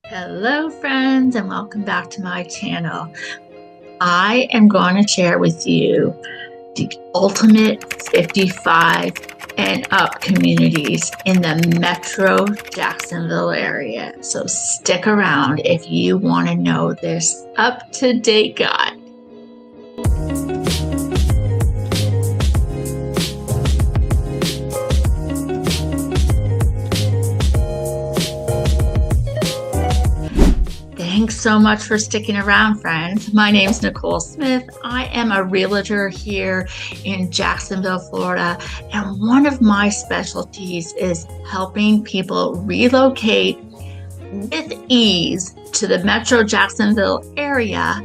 Hello friends, and welcome back to my channel. I am going to share with you the ultimate 55 and up communities in the Metro Jacksonville area. So stick around if you want to know this up-to-date guide. Thanks so much for sticking around, friends. My name is Nicole Smith. I am a realtor here in Jacksonville, Florida, and one of my specialties is helping people relocate with ease to the Metro Jacksonville area,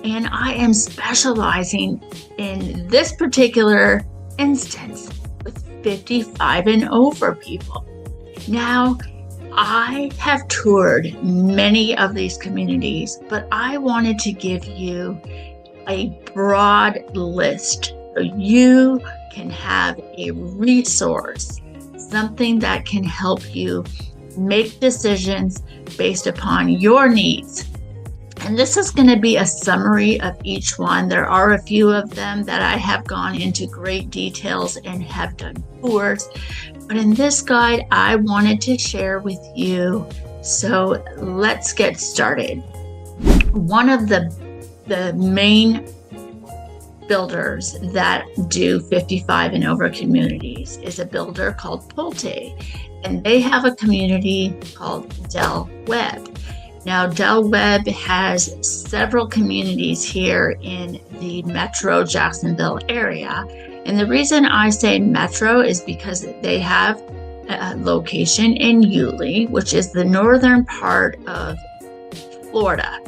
and I am specializing in this particular instance with 55 and over people. Now, I have toured many of these communities, but I wanted to give you a broad list so you can have a resource, something that can help you make decisions based upon your needs. And this is going to be a summary of each one. There are a few of them that I have gone into great details and have done tours. But in this guide, I wanted to share with you. So let's get started. One of the main builders that do 55 and over communities is a builder called Pulte, and they have a community called Del Webb. Now, Del Webb has several communities here in the Metro Jacksonville area. And the reason I say Metro is because they have a location in Yulee, which is the northern part of Florida.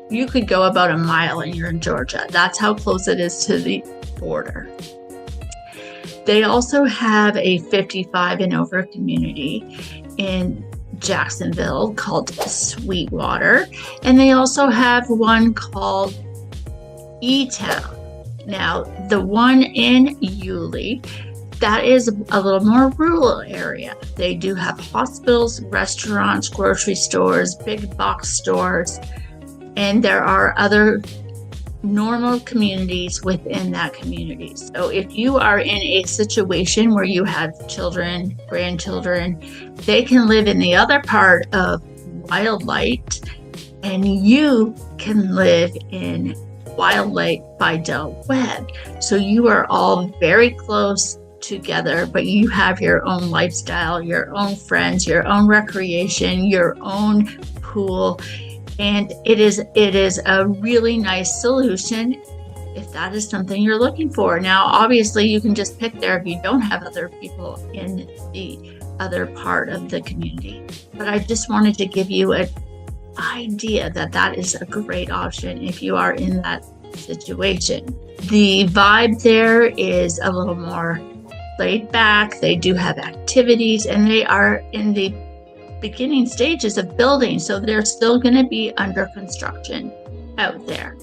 You could go about a mile and you're in Georgia. That's how close it is to the border. They also have a 55 and over community in Jacksonville called Sweetwater, and they also have one called E-Town. Now, the one in Yulee, that is a little more rural area. They do have hospitals, restaurants, grocery stores, big box stores, and there are other normal communities within that community. So if you are in a situation where you have children, grandchildren, they can live in the other part of Wildlight, and you can live in Wildlight by Del Webb. So you are all very close together, but you have your own lifestyle, your own friends, your own recreation, your own pool. And it is a really nice solution if that is something you're looking for. Now, obviously, you can just pick there if you don't have other people in the other part of the community. But I just wanted to give you an idea that is a great option if you are in that situation. The vibe there is a little more laid back. They do have activities, and they are in the beginning stages of building, so they're still going to be under construction out there.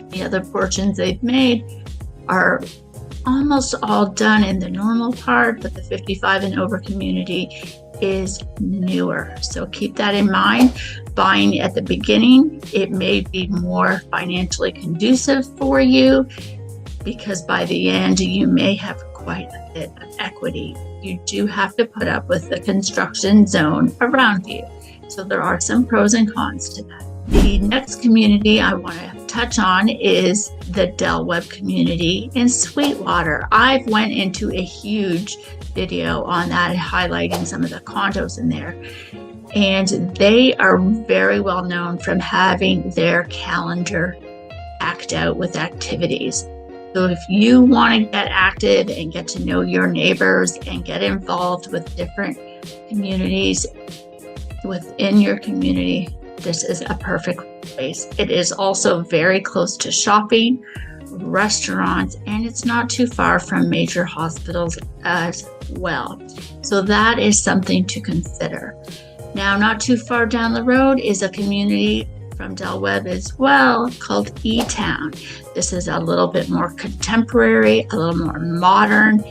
The other portions they've made are almost all done in the normal part, but the 55 and over community is newer. So keep that in mind. Buying at the beginning, it may be more financially conducive for you, because by the end you may have quite a bit of equity. You do have to put up with the construction zone around you. So there are some pros and cons to that. The next community I want to touch on is the Del Webb community in Sweetwater. I've went into a huge video on that, highlighting some of the condos in there. And they are very well known from having their calendar packed out with activities. So if you want to get active and get to know your neighbors and get involved with different communities within your community, this is a perfect place. It is also very close to shopping, restaurants, and it's not too far from major hospitals as well. So that is something to consider. Now, not too far down the road is a community from Del Webb as well called E-Town. This is a little bit more contemporary, a little more modern.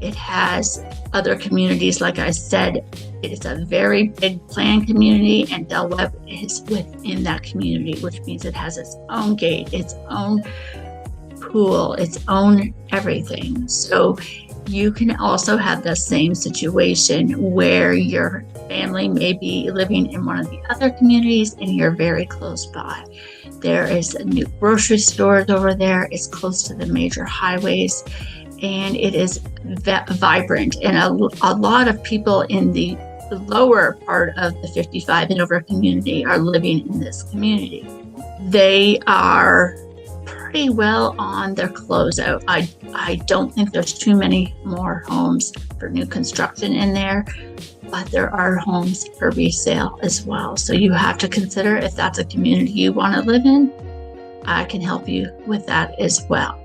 It has other communities. Like I said, it's a very big planned community, and Del Webb is within that community, which means it has its own gate, its own pool, its own everything. So you can also have the same situation where your family may be living in one of the other communities and you're very close by. There is a new grocery store over there. It's close to the major highways, and it is vibrant. And a lot of people in the lower part of the 55 and over community are living in this community. They are pretty well on their closeout. I don't think there's too many more homes for new construction in there, but there are homes for resale as well. So you have to consider if that's a community you want to live in. I can help you with that as well.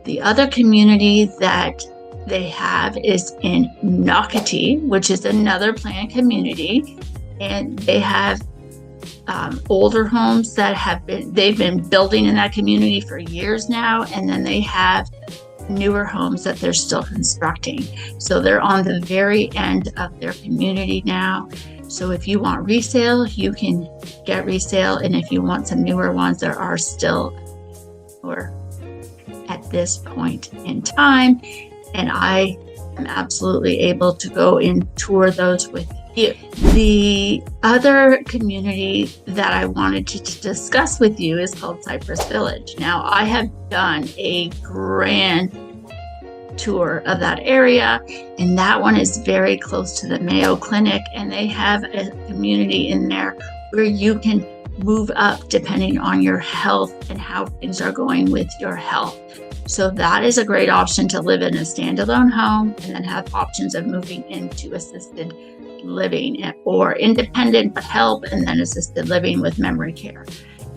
The other community that they have is in Nocatee, which is another planned community, and they have older homes that they've been building in that community for years now, and then they have newer homes that they're still constructing. So they're on the very end of their community now. So if you want resale, you can get resale, and if you want some newer ones, there are still or at this point in time, and I am absolutely able to go and tour those with you. The other community that I wanted to discuss with you is called Cypress Village. Now, I have done a grand tour of that area, and that one is very close to the Mayo Clinic, and they have a community in there where you can move up depending on your health and how things are going with your health. So that is a great option to live in a standalone home and then have options of moving into assisted living or independent but help, and then assisted living with memory care.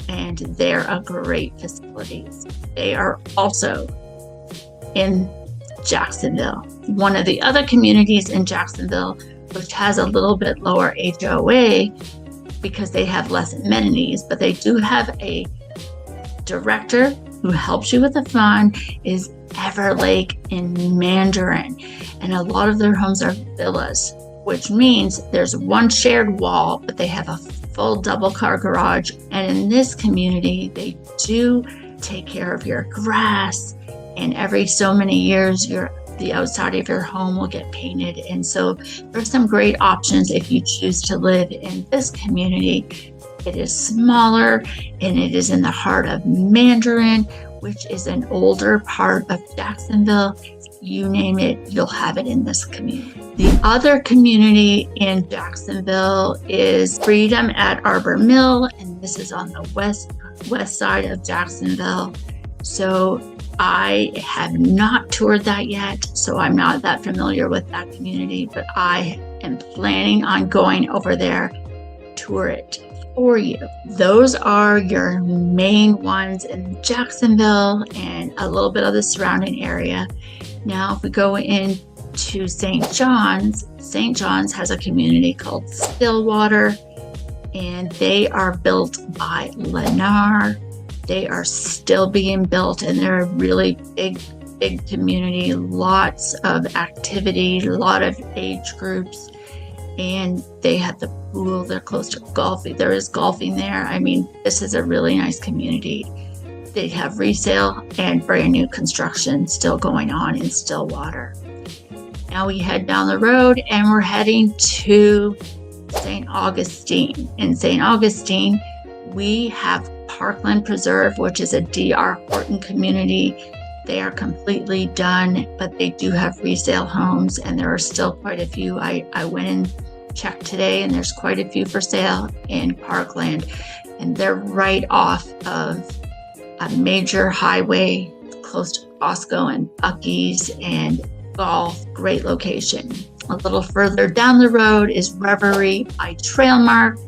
And they're a great facilities. They are also in Jacksonville. One of the other communities in Jacksonville, which has a little bit lower HOA because they have less amenities, but they do have a director who helps you with the fund, is Everlake in Mandarin. And a lot of their homes are villas, which means there's one shared wall, but they have a full double car garage. And in this community, they do take care of your grass, and every so many years, the outside of your home will get painted. And so there's some great options if you choose to live in this community. It is smaller, and it is in the heart of Mandarin, which is an older part of Jacksonville. You name it, you'll have it in this community. The other community in Jacksonville is Freedom at Arbor Mill, and this is on the west side of Jacksonville. So I have not toured that yet, so I'm not that familiar with that community, but I am planning on going over there, tour it for you. Those are your main ones in Jacksonville and a little bit of the surrounding area. Now, if we go into St. John's has a community called Stillwater, and they are built by Lennar. They are still being built, and they're a really big community, lots of activity, a lot of age groups, and they have the pool. They're close to golfing. There is golfing there. I mean, this is a really nice community. They have resale and brand new construction still going on in Stillwater. Now we head down the road and we're heading to St. Augustine. In St. Augustine, we have Parkland Preserve, which is a D.R. Horton community. They are completely done, but they do have resale homes, and there are still quite a few. I went and checked today, and there's quite a few for sale in Parkland, and they're right off of a major highway close to Costco and Buc-ee's and golf. Great location. A little further down the road is Reverie by Trailmark,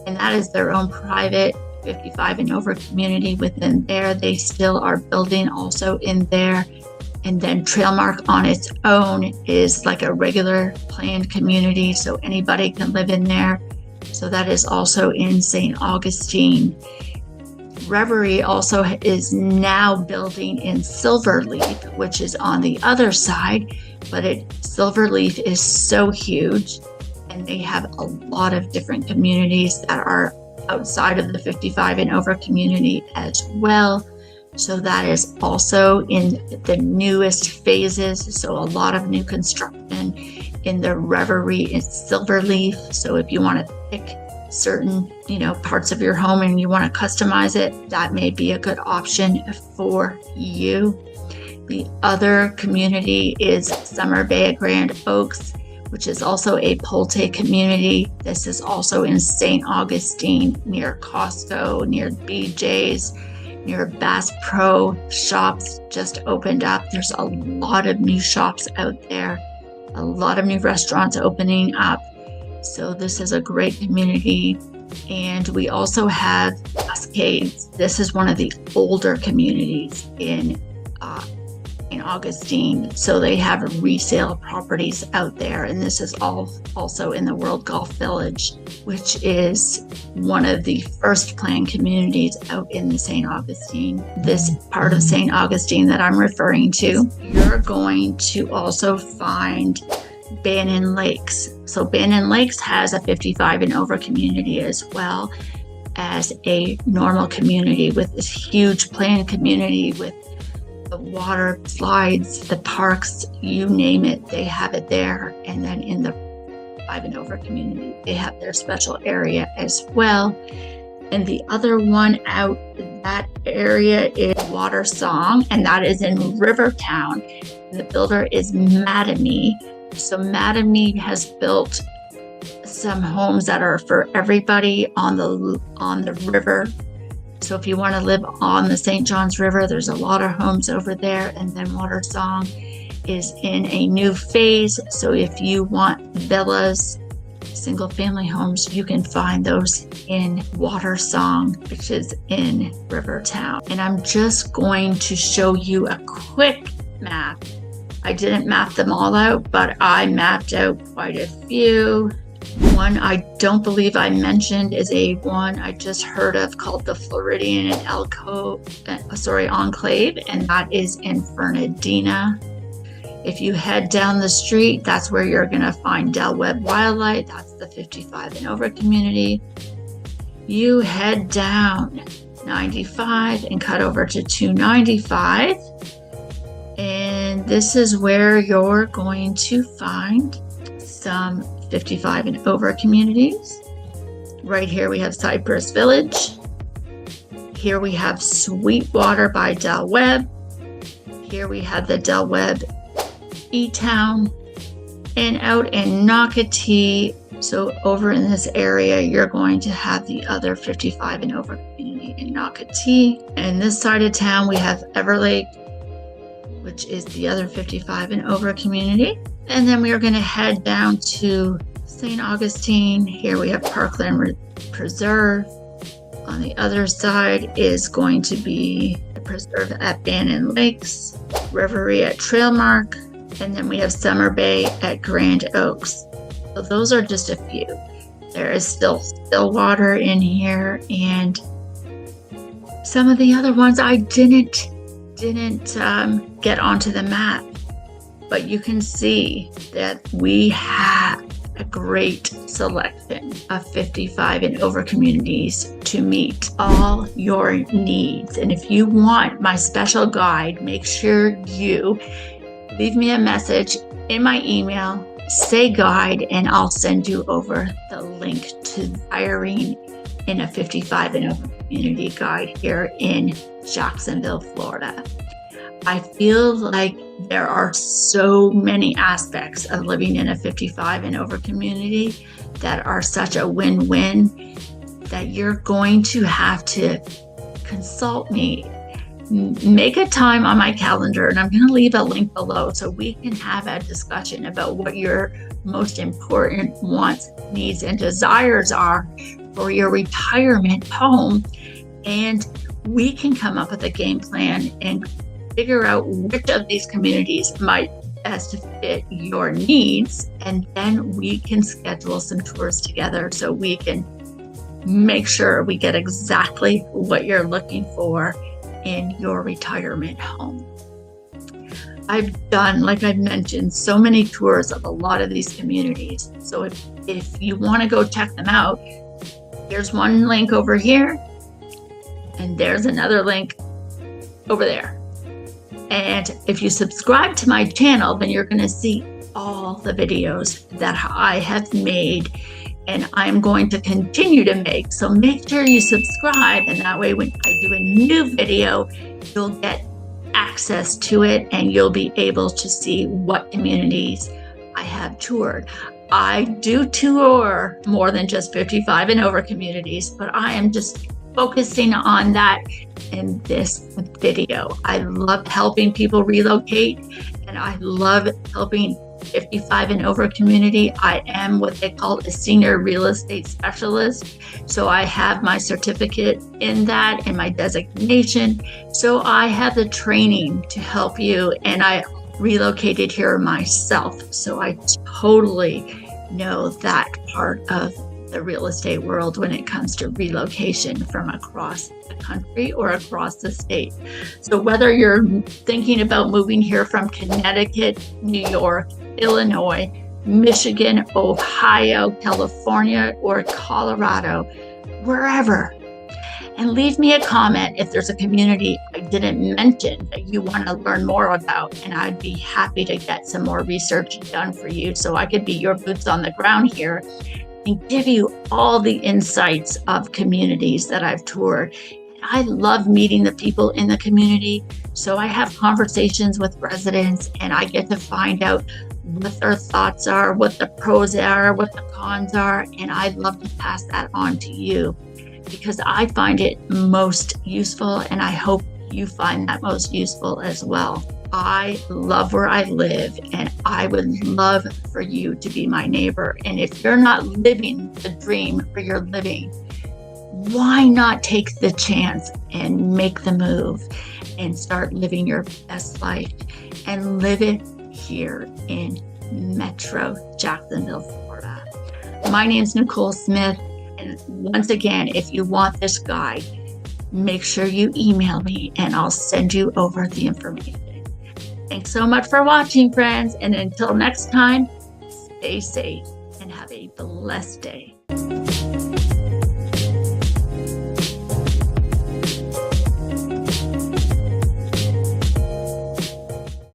and that is their own private 55 and over community within there. They still are building also in there. And then Trailmark on its own is like a regular planned community, so anybody can live in there. So that is also in St. Augustine. Reverie also is now building in Silverleaf, which is on the other side, but Silverleaf is so huge, and they have a lot of different communities that are outside of the 55 and over community as well. So that is also in the newest phases. So a lot of new construction in the Reverie in Silverleaf. So if you want to pick certain, parts of your home and you want to customize it, that may be a good option for you. The other community is Summer Bay at Grand Oaks, which is also a Pulte community. This is also in St. Augustine, near Costco, near BJ's, near Bass Pro shops just opened up. There's a lot of new shops out there, a lot of new restaurants opening up. So this is a great community. And we also have Cascades. This is one of the older communities in Augustine. So they have resale properties out there. And this is also in the World Golf Village, which is one of the first planned communities out in the St. Augustine. This part of St. Augustine that I'm referring to, you're going to also find Bannon Lakes. So Bannon Lakes has a 55 and over community as well as a normal community with this huge planned community with the water slides, the parks, you name it, they have it there. And then in the 5 and over community, they have their special area as well. And the other one out that area is Water Song, and that is in Rivertown. The builder is Mattamy. So Mattamy has built some homes that are for everybody on the river. So if you want to live on the St. Johns River, there's a lot of homes over there. And then Water Song is in a new phase. So if you want villas, single family homes, you can find those in Water Song, which is in Rivertown. And I'm just going to show you a quick map. I didn't map them all out, but I mapped out quite a few. One I don't believe I mentioned is a one I just heard of called the Floridian and Enclave, and that is in Fernandina. If you head down the street, that's where you're going to find Del Webb Wildlife. That's the 55 and over community. You head down 95 and cut over to 295. And this is where you're going to find some 55 and over communities. Right here we have Cypress Village. Here we have Sweetwater by Del Webb. Here we have the Del Webb E-Town. And out in Nocatee, so over in this area, you're going to have the other 55 and over community in Nocatee. And this side of town, we have Everlake, which is the other 55 and over community. And then we are going to head down to St. Augustine. Here we have Parkland Preserve. On the other side is going to be the preserve at Bannon Lakes, Reverie at Trailmark, and then we have Summer Bay at Grand Oaks. So those are just a few. There is still Stillwater in here, and some of the other ones I didn't get onto the map, but you can see that we have a great selection of 55 and over communities to meet all your needs. And if you want my special guide, make sure you leave me a message in my email, say guide, and I'll send you over the link to hiring in a 55 and over community guide here in Jacksonville, Florida. I feel like there are so many aspects of living in a 55 and over community that are such a win-win that you're going to have to consult me. Make a time on my calendar, and I'm going to leave a link below so we can have a discussion about what your most important wants, needs, and desires are for your retirement home. And we can come up with a game plan and figure out which of these communities might best fit your needs, and then we can schedule some tours together so we can make sure we get exactly what you're looking for in your retirement home. I've done, like I mentioned, so many tours of a lot of these communities. So if you want to go check them out, here's one link over here, and there's another link over there. And if you subscribe to my channel, then you're going to see all the videos that I have made, and I'm going to continue to make. So make sure you subscribe, and that way when I do a new video, you'll get access to it and you'll be able to see what communities I have toured. I do tour more than just 55 and over communities, but I am just focusing on that in this video. I love helping people relocate, and I love helping 55 and over community. I am what they call a senior real estate specialist. So I have my certificate in that and my designation. So I have the training to help you, and I relocated here myself. So I totally know that part of the real estate world when it comes to relocation from across the country or across the state. So whether you're thinking about moving here from Connecticut, New York, Illinois, Michigan, Ohio, California, or Colorado, wherever. And leave me a comment if there's a community I didn't mention that you want to learn more about, and I'd be happy to get some more research done for you so I could be your boots on the ground here and give you all the insights of communities that I've toured. I love meeting the people in the community. So I have conversations with residents, and I get to find out what their thoughts are, what the pros are, what the cons are. And I'd love to pass that on to you because I find it most useful, and I hope you find that most useful as well. I love where I live, and I would love for you to be my neighbor. And if you're not living the dream where you're living, why not take the chance and make the move and start living your best life and live it here in Metro Jacksonville, Florida. My name's Nicole Smith, and once again, if you want this guide, make sure you email me and I'll send you over the information. Thanks so much for watching, friends, and until next time, stay safe and have a blessed day.